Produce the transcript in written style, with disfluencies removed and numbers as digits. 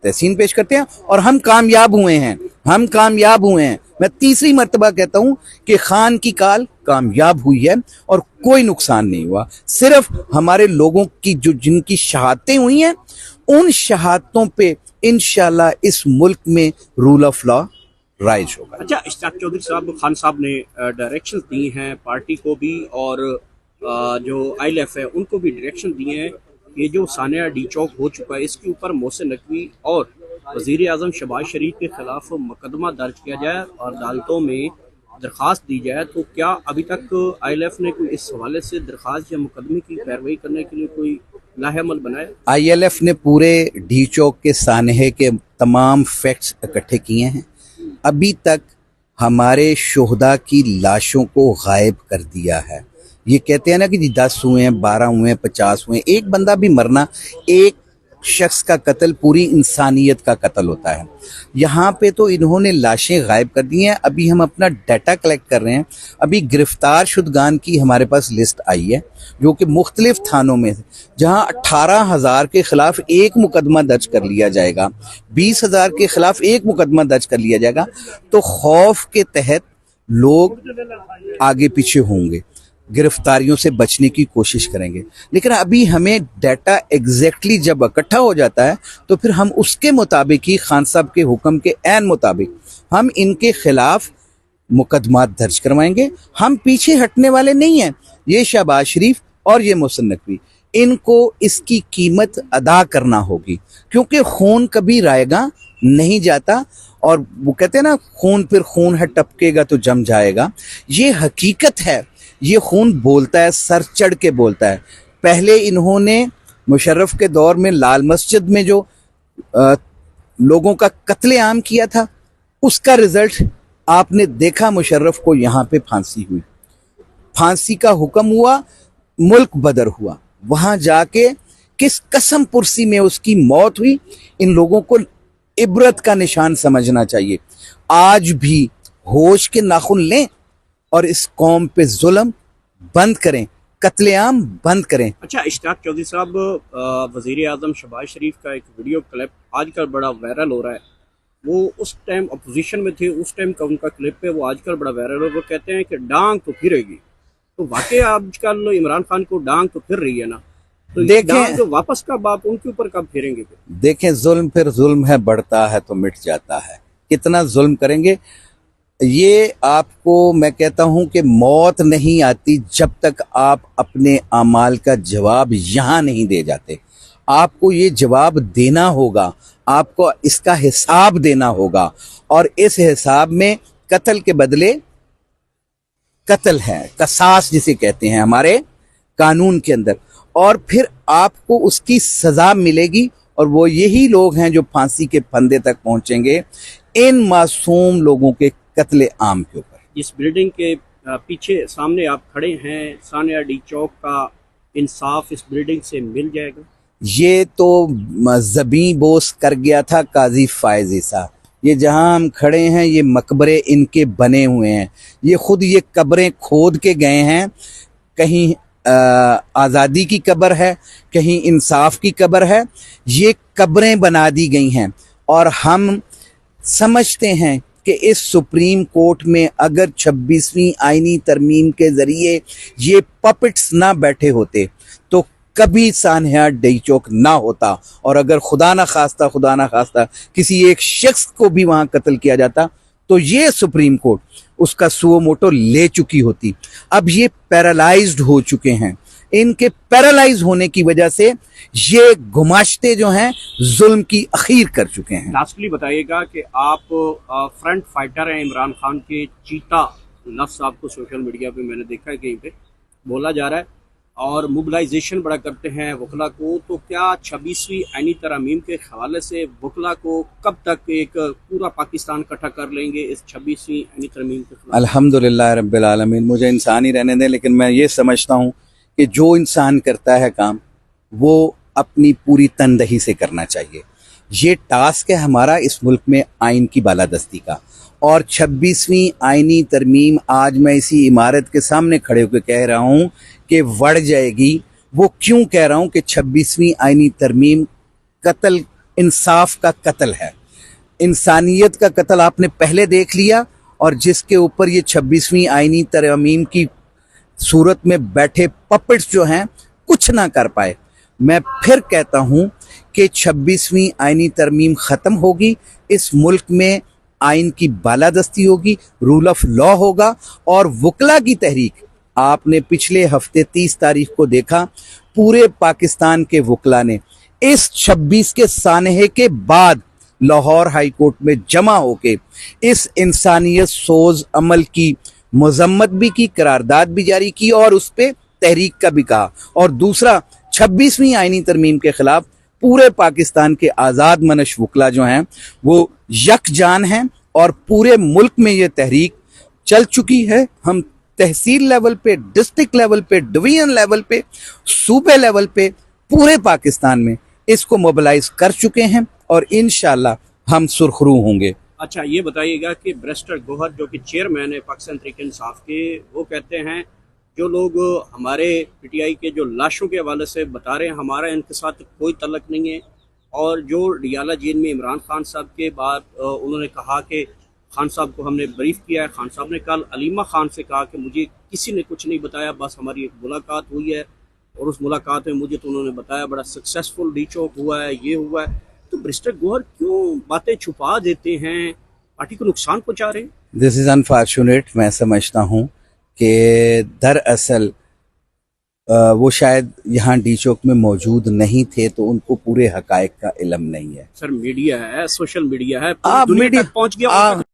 तहसीन पेश करते हैं और हम कामयाब हुए हैं, हम कामयाब हुए हैं। मैं तीसरी मर्तबा कहता हूं कि खान की काल कामयाब हुई है और कोई नुकसान नहीं हुआ। सिर्फ हमारे लोगों की जो जिनकी शहादतें हुई हैं, उन शहादतों पे इंशाल्लाह इस मुल्क में रूल ऑफ लॉ राइज होगा। अच्छा, इश्तियाक चौधरी साहब, खान साहब ने डायरेक्शन दी हैं पार्टी को भी और जो ILF है उनको भी डायरेक्शन दिए हैं। ये जो सानिया डी चौक हो चुका है, इसके ऊपर मोहसिन नकवी और वज़ीर आज़म शहबाज शरीफ के खिलाफ मुकदमा दर्ज किया जाए और अदालतों में दरख्वास्त दी जाए। तो क्या अभी तक ILF ने कोई इस हवाले से दरख्वास्त या मुकदमे की पैरवी करने के लिए कोई लाहेअमल बनाया? ILF ने पूरे डी चौक के सानहे के तमाम फैक्ट्स इकट्ठे किए हैं। अभी तक हमारे शोहदा की लाशों को गायब कर दिया है। ये कहते हैं ना कि जी 10 हुए हैं, 12 हुए हैं, 50 हुए हैं। एक बंदा भी मरना, एक शख्स का कत्ल पूरी इंसानियत का कत्ल होता है। यहाँ पे तो इन्होंने लाशें गायब कर दी हैं। अभी हम अपना डाटा कलेक्ट कर रहे हैं। अभी गिरफ्तार शुदगान की हमारे पास लिस्ट आई है जो कि मुख्तलिफ थानों में, जहाँ 18,000 के खिलाफ एक मुकदमा दर्ज कर लिया जाएगा, 20,000 के खिलाफ एक मुकदमा दर्ज कर लिया जाएगा। तो खौफ के तहत लोग आगे पीछे होंगे, गिरफ्तारियों से बचने की कोशिश करेंगे। लेकिन अभी हमें डाटा एग्जैक्टली जब इकट्ठा हो जाता है तो फिर हम उसके मुताबिक ही खान साहब के हुक्म के ऐन मुताबिक हम इनके खिलाफ मुकदमा दर्ज करवाएंगे। हम पीछे हटने वाले नहीं हैं। ये शहबाज शरीफ और ये मोहसिन नकवी, इनको इसकी कीमत अदा करना होगी, क्योंकि खून कभी रायगा नहीं जाता। और वो कहते हैं ना, खून फिर खून है, टपकेगा तो जम जाएगा। ये हकीकत है। ये खून बोलता है, सर चढ़ के बोलता है। पहले इन्होंने मुशर्रफ के दौर में लाल मस्जिद में जो लोगों का कत्लेआम किया था, उसका रिजल्ट आपने देखा। मुशर्रफ को यहाँ पे फांसी हुई, फांसी का हुक्म हुआ, मुल्क बदर हुआ। वहां जाके किस कसम पुरसी में उसकी मौत हुई। इन लोगों को इबरत का निशान समझना चाहिए। आज भी होश के नाखून लें और इस कौम पे जुल्म बंद करें, कत्लेआम बंद करें। अच्छा, इश्तियाक चौधरी साहब, वज़ीर आज़म शहबाज शरीफ का एक वीडियो क्लिप आजकल बड़ा वायरल हो रहा है। वो उस टाइम अपोजिशन में थे, उस टाइम का उनका क्लिप है, वो आजकल बड़ा वायरल हो। वो कहते हैं कि डांग तो फिरेगी। तो वाकई आजकल इमरान खान को डांग तो फिर रही है ना, तो देखें जो वापस कब आप उनके ऊपर कब फिरेंगे? देखें, जुल्म फिर जुल्म है, बढ़ता है तो मिट जाता है। कितना जुल्म करेंगे? ये आपको मैं कहता हूं कि मौत नहीं आती जब तक आप अपने अमाल का जवाब यहां नहीं दे जाते। आपको ये जवाब देना होगा, आपको इसका हिसाब देना होगा। और इस हिसाब में कत्ल के बदले कत्ल है, कसास जिसे कहते हैं हमारे कानून के अंदर, और फिर आपको उसकी सजा मिलेगी। और वो यही लोग हैं जो फांसी के फंदे तक पहुंचेंगे इन मासूम लोगों के कत्ले आम के ऊपर। इस बिल्डिंग के पीछे सामने आप खड़े हैं, सानिया डी चौक का इंसाफ इस बिल्डिंग से मिल जाएगा? ये तो ज़बी बोस कर गया था काजी फायज़ ईसा। ये जहां हम खड़े हैं, ये मकबरे इनके बने हुए हैं। ये खुद ये कब्रें खोद के गए हैं। कहीं आज़ादी की कब्र है, कहीं इंसाफ की कब्र है। ये कब्रें बना दी गई हैं। और हम समझते हैं कि इस सुप्रीम कोर्ट में अगर 26वीं आईनी तरमीम के जरिए ये पपेट्स ना बैठे होते तो कभी सानिया डी चौक ना होता। और अगर खुदा ना खास्ता किसी एक शख्स को भी वहां कत्ल किया जाता तो ये सुप्रीम कोर्ट उसका सुओ मोटो ले चुकी होती। अब ये पैरालाइज्ड हो चुके हैं। इनके पैरालाइज होने की वजह से ये गुमाश्ते जो हैं जुल्म की अखीर कर चुके हैं। लास्टली बताइएगा कि आप फ्रंट फाइटर हैं इमरान खान के। चीता लफ्ज़ आपको सोशल मीडिया पे मैंने देखा है, कहीं पे बोला जा रहा है, और मोबिलाइजेशन बड़ा करते हैं वकला को। तो क्या 26वीं आईनी तरमीम के हवाले से वकला को कब तक एक पूरा पाकिस्तान इकट्ठा कर लेंगे इस 26वीं आईनी तरमीम के खिलाफ? अल्हम्दुलिल्लाह रब्बिल आलमीन। मुझे इंसान ही रहने दें, लेकिन मैं ये समझता हूँ कि जो इंसान करता है काम वो अपनी पूरी तनदही से करना चाहिए। ये टास्क है हमारा इस मुल्क में आइन की बालादस्ती का। और 26वीं आईनी तरमीम आज मैं इसी इमारत के सामने खड़े होकर कह रहा हूँ कि बढ़ जाएगी। वो क्यों कह रहा हूँ कि 26वीं आईनी तरमीम कत्ल इंसाफ का कत्ल है, इंसानियत का कत्ल आपने पहले देख लिया, और जिसके ऊपर ये 26वीं आईनी तरमीम की सूरत में बैठे पपेट्स जो हैं कुछ ना कर पाए। मैं फिर कहता हूं कि 26वीं आईनी तरमीम ख़त्म होगी, इस मुल्क में आइन की बालादस्ती होगी, रूल ऑफ लॉ होगा, और वकला की तहरीक आपने पिछले हफ्ते 30 तारीख को देखा, पूरे पाकिस्तान के वकला ने इस 26 के सानहे के बाद लाहौर हाई कोर्ट में जमा होके इस इंसानियत सोज अमल की मजम्मत भी की, करारदाद भी जारी की और उस पर तहरीक का भी कहा। और दूसरा, 26वीं आईनी तरमीम के खिलाफ पूरे पाकिस्तान के आज़ाद मनश वकला जो हैं वो यकजान हैं, और पूरे मुल्क में ये तहरीक चल चुकी है। हम तहसील लेवल पे, डिस्ट्रिक्ट लेवल पे, डिवीजन लेवल पे, सूबे लेवल पे, पूरे पाकिस्तान में इसको मोबिलाइज कर चुके हैं, और इंशाल्लाह हम सुरखरू होंगे। अच्छा, ये बताइएगा कि बैरिस्टर गौहर जो कि चेयरमैन है पाकिस्तान तहरीक इंसाफ के, वो कहते हैं जो लोग हमारे पीटीआई के जो लाशों के हवाले से बता रहे हैं, हमारा इनके साथ कोई तल्लक नहीं है, और जो डियाला जेल में इमरान खान साहब के बाद उन्होंने कहा कि खान साहब को हमने ब्रीफ किया है, खान साहब ने कल अलीमा खान से कहा कि मुझे किसी ने कुछ नहीं बताया, बस हमारी एक मुलाकात हुई है, और उस मुलाकात में मुझे तो उन्होंने बताया बड़ा सक्सेसफुल डीचॉक हुआ है, ये हुआ है। तो बैरिस्टर गौहर क्यों बातें छुपा देते हैं, पार्टी को नुकसान पहुंचा रहे हैं? This is unfortunate. मैं समझता हूँ कि दरअसल वो शायद यहाँ डी चौक में मौजूद नहीं थे, तो उनको पूरे हकायक का इल्म नहीं है। सर, मीडिया है, सोशल मीडिया है, आप दुनिया मीडिया तक पहुंच गया।